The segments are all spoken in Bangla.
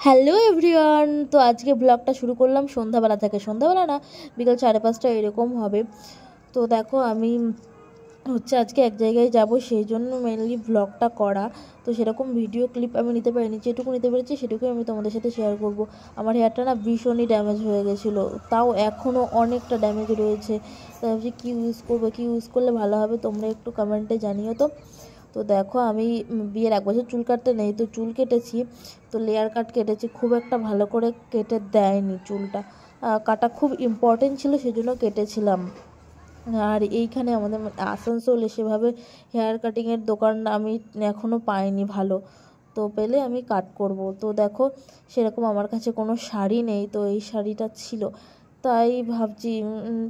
হ্যালো এভরিওয়ান, তো আজকে ব্লগটা শুরু করলাম সন্ধ্যাবেলা থেকে। সন্ধ্যাবেলা না, বিকাল 5:30 এরকম হবে। তো দেখো আমি আজকে এক জায়গায় যাব, সেই জন্য মেনলি ব্লগটা করা। তো সেরকম ভিডিও ক্লিপ আমি নিতে পারিনি, যেটুকু নিতে পেরেছি সেটুকুই আমি তোমাদের সাথে শেয়ার করব। আমার হেয়ারটা না ভীষণই ড্যামেজ হয়ে গেছিলো, তাও এখনও অনেকটা ড্যামেজ রয়েছে। তো ভাবছি কী ইউজ করবো, কী ইউজ করলে ভালো হবে, তোমরা একটু কমেন্টে জানিও। তো দেখো আমি বিয়ের 1 বছর চুল কাটতে নেই, তো চুল কেটেছি, তো লেয়ার কাট কেটেছি। খুব একটা ভালো করে কেটে দেয়নি চুলটা, কাটা খুব ইম্পর্টেন্ট ছিল, সেজন্য কেটেছিলাম। আর এইখানে আমাদের আসানসোলে সেভাবে হেয়ার কাটিংয়ের দোকান আমি এখনও পাইনি ভালো, তো পেলে আমি কাট করব। তো দেখো সেরকম আমার কাছে কোনো শাড়ি নেই, তো এই শাড়িটা ছিল, তাই ভাবছি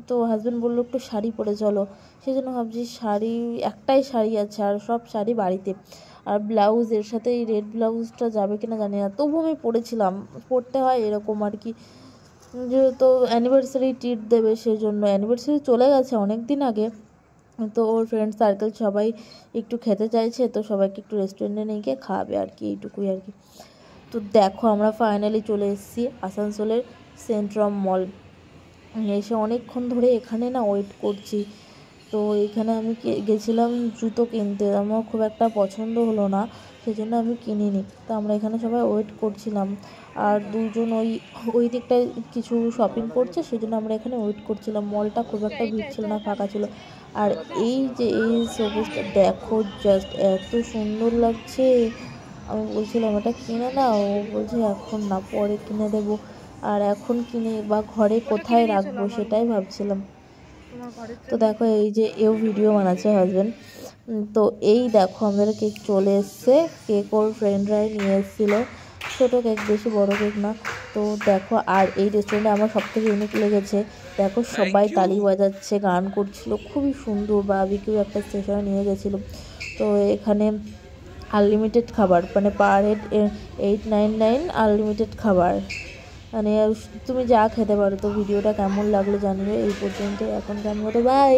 তো হাজব্যান্ড বললো একটু শাড়ি পরে চলো, সেই জন্য ভাবছি শাড়ি, একটাই শাড়ি আছে আর সব শাড়ি বাড়িতে। আর ব্লাউজ এর সাথে এই রেড ব্লাউজটা যাবে কিনা জানি না, তবু আমি পরেছিলাম, পরতে হয় এরকম আর কি। যেহেতু অ্যানিভার্সারি ট্রিট দেবে, সেই জন্য অ্যানিভার্সারি চলে গেছে অনেক দিন আগে, তো ওর ফ্রেন্ড সার্কেল সবাই একটু খেতে চাইছে, তো সবাইকে একটু রেস্টুরেন্টে নিয়ে গিয়ে খাওয়াবে আর কি, এইটুকুই আর কি। তো দেখো আমরা ফাইনালি চলে এসেছি আসানসোলের সেন্ট্রাম মল। এসে অনেকক্ষণ ধরে এখানে না ওয়েট করছি। তো এখানে আমি গেছিলাম জুতো কিনতে, আমার খুব একটা পছন্দ হলো না, সেই জন্য আমি কিনিনি। তো আমরা এখানে সবাই ওয়েট করছিলাম, আর দুজন ওই দিকটায় কিছু শপিং করছে, সেই জন্য আমরা এখানে ওয়েট করছিলাম। মলটা খুব একটা ভিড় ছিল না, ফাঁকা ছিল। আর এই যে এই শোপিসটা দেখো, জাস্ট এত সুন্দর লাগছে। আমি বলছিলাম এটা কিনে নাও, ও বলছে এখন না, পরে কিনে দেবো। আর এখন কিনে বা ঘরে কোথায় রাখবো সেটাই ভাবছিলাম। তো দেখো এই যে এও ভিডিও বানাচ্ছে হাজব্যান্ড। তো এই দেখো আমাদের কেক চলে এসছে, কেক ওর ফ্রেন্ডরাই নিয়ে এসেছিলো, ছোটো কেক, বেশি বড় কেক না। তো দেখো, আর এই রেস্টুরেন্টে আমার সবথেকে ইউনিক লেগেছে, দেখো সবাই তালি বাজাচ্ছে, গান করছিল, খুবই সুন্দর। বারবিকিউ একটা স্টেশনে নিয়ে গেছিলো। তো এখানে আনলিমিটেড খাবার, মানে পার হেড 899 আনলিমিটেড খাবার, মানে তুমি যা খেতে পারো। তো ভিডিওটা কেমন লাগলো জানিও। এই পর্যন্ত, এখন কেমন মতো, বাই।